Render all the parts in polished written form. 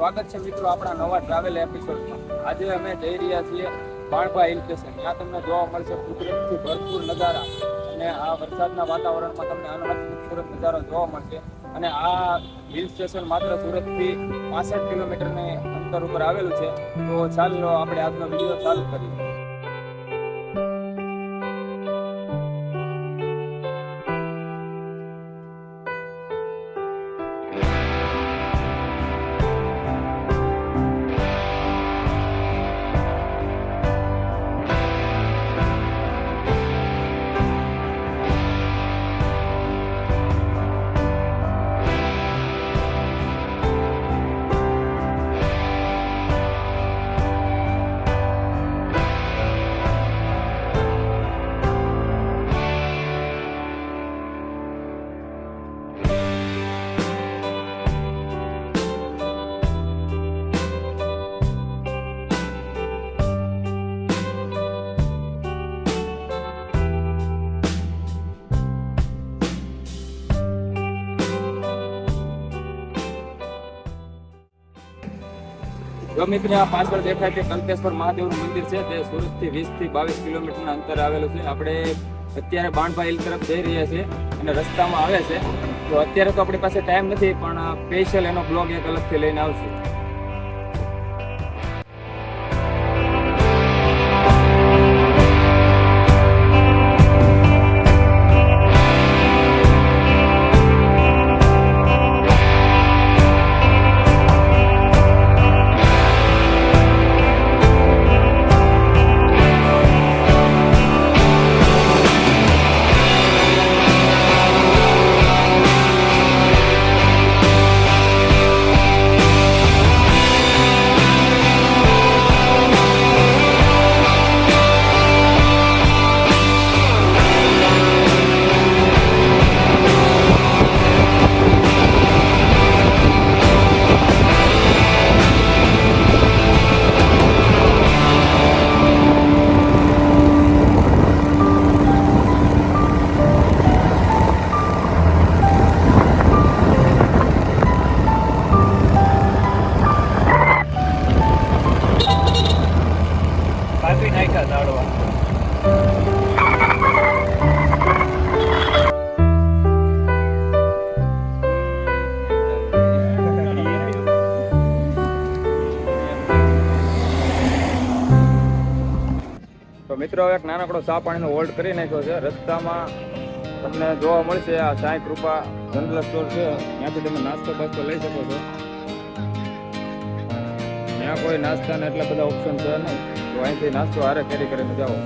સ્વાગત છે મિત્રો આપણા નવા ટ્રાવેલ એપિસોડમાં। આજે અમે જઈ રહ્યા છીએ બાણભા હિલ સ્ટેશન। ત્યાં તમને જોવા મળશે કુદરતથી ભરપૂર નજારા અને આ વરસાદના વાતાવરણમાં તમને અનહદ ખૂબસૂરત નજારો જોવા મળશે। અને આ હિલ સ્ટેશન માત્ર સુરતથી 65 કિલોમીટરની અંતર ઉપર આવેલું છે। તો ચાલો આપણે આજનો વિડીયો ચાલુ કરીએ। જો મિત્રો આ પાછળ દેખાય છે કંકેશ્વર મહાદેવનું મંદિર છે। તે સુરતથી 20 થી 22 કિલોમીટરના અંતર આવેલું છે। આપણે અત્યારે બાણભા હિલ તરફ જઈ રહ્યા છીએ અને રસ્તામાં આવે છે। તો અત્યારે તો આપણી પાસે ટાઈમ નથી, પણ સ્પેશિયલ એનો બ્લોગ એક અલગથી લઈને આવશું। તો મિત્રો એક નાનકડો ચા પાણીનો હોલ્ડ કરી નાખ્યો છે। રસ્તામાં તમને જોવા મળશે આ સાંઈ કૃપા જનરલ સ્ટોર છે, ત્યાંથી તમે નાસ્તો બાસ્તો લઈ શકો છો। ત્યાં કોઈ નાસ્તાના એટલા બધા ઓપ્શન છે નહીં, તો અહીંથી નાસ્તો હારે કેરી કરીને જાઓ।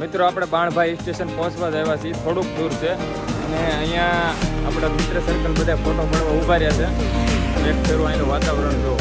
મિત્રો આપણે બાણભા હિલ સ્ટેશન પહોંચવા જ આવ્યા છીએ। થોડુંક દૂર છે અને અહીંયા આપણા મિત્ર સર્કલ બધા ફોટો પાડવા ઊભા રહ્યા છે। એક ફેરું અહીંનું વાતાવરણ જો।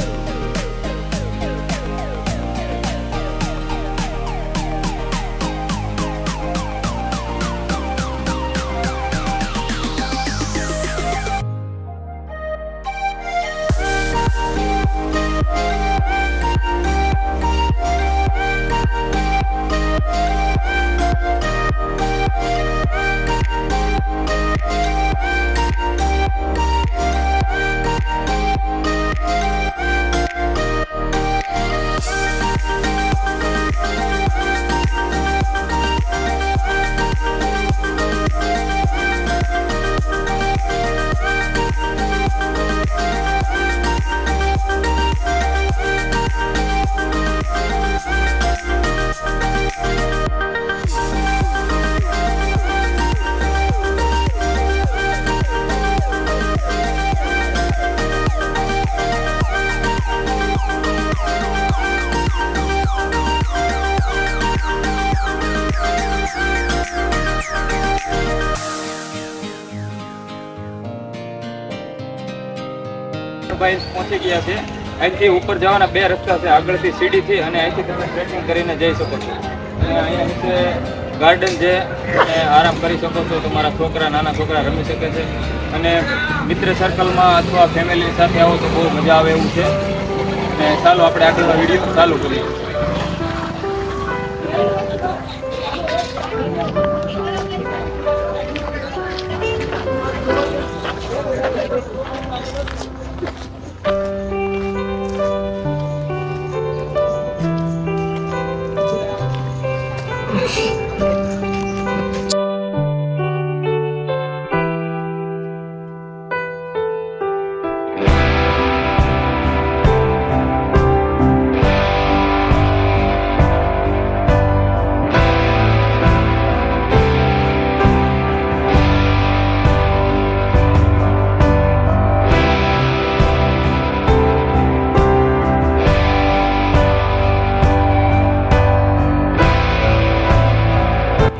બણભાઈ પહોંચી ગયા છે. અહીંથી ઉપર જવાના 2 રસ્તા છે, આગળથી સીડીથી અને અહીંથી તમે ટ્રેકિંગ કરીને જઈ શકો છો. અને અહીંયા નીચે ગાર્ડન છે અને આરામ કરી શકો છો. તમારા છોકરા, નાના છોકરા રમી શકે છે. અને મિત્ર સર્કલમાં અથવા ફેમિલી સાથે આવો તો બહુ મજા આવે એવું છે. અને ચાલો આપણે આગળનો વિડીયો ચાલુ કરીએ.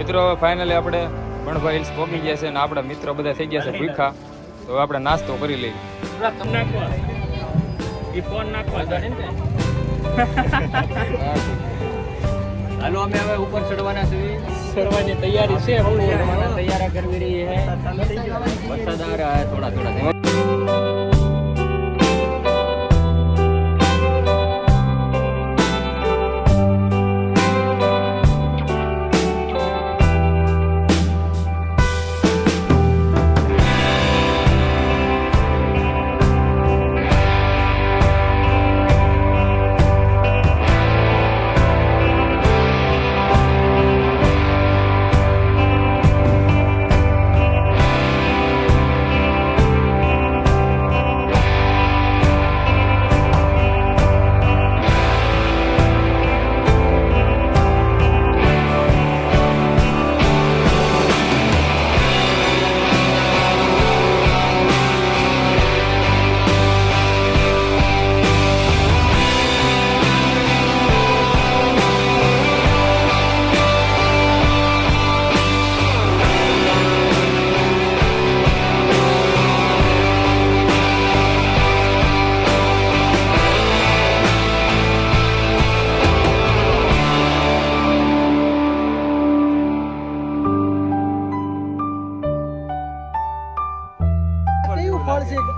મિત્રો ફાઇનલી આપણે બણભાઈ હિલ્સ પહોંચી ગયા છે અને આપણા મિત્રો બધા થઈ ગયા છે ભૂખા. તો આપણે નાસ્તો કરી લઈએ. હાલો અમે હવે ઉપર ચડવાના છીએ. ચડવાની તૈયારી છે. તૈયારી કરવી રહી છે. વરસાદ આ રહ્યા થોડા થોડા.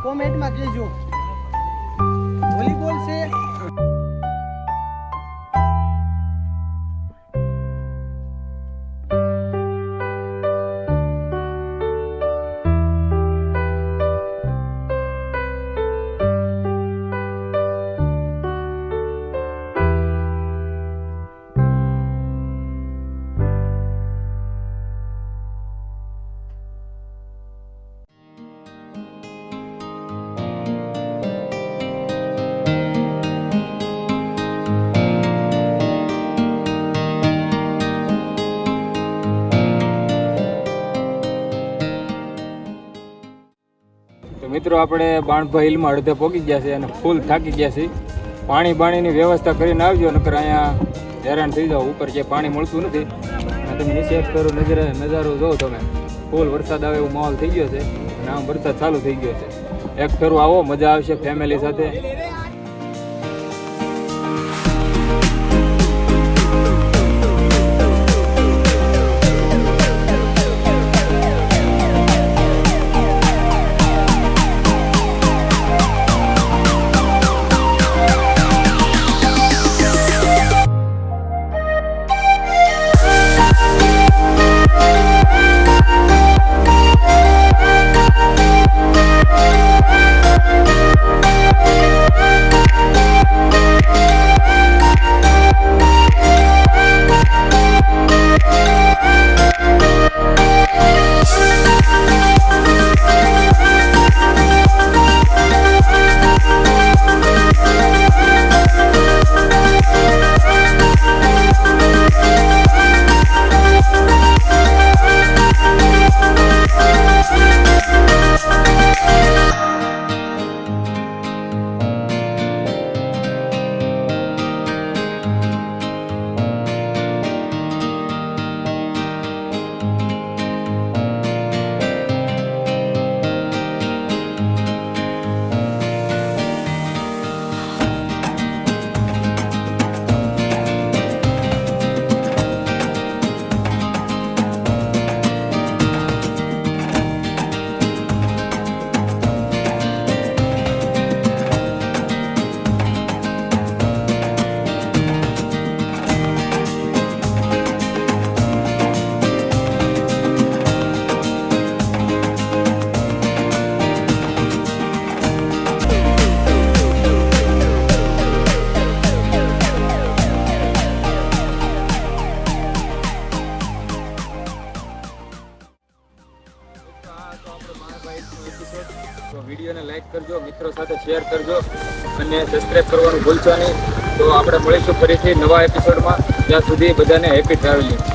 કોમેન્ટમાં કહેજો. વોલીબોલ છે. મિત્રો આપણે બાણભાઈ હિલમાં અડધે પહોંચી ગયા છે અને ફૂલ થાકી ગયા છે. પાણીની વ્યવસ્થા કરીને આવજો, નકર અહીંયા હેરાન થઈ જાઓ. ઉપર જે પાણી મળતું નથી. અને તમે નીચે એક કરો નજારો જોવો તમે. ફૂલ વરસાદ આવે એવો માહોલ થઈ ગયો છે અને આમ વરસાદ ચાલુ થઈ ગયો છે. એક ફેરું આવો, મજા આવશે ફેમિલી સાથે. તો વિડીયોને લાઈક કરજો, મિત્રો સાથે શેર કરજો અને સબસ્ક્રાઈબ કરવાનું ભૂલશો નહીં. તો આપણે મળીશું ફરીથી નવા એપિસોડમાં. ત્યાં સુધી બધાને હેપી ટ્રાવેલિંગ.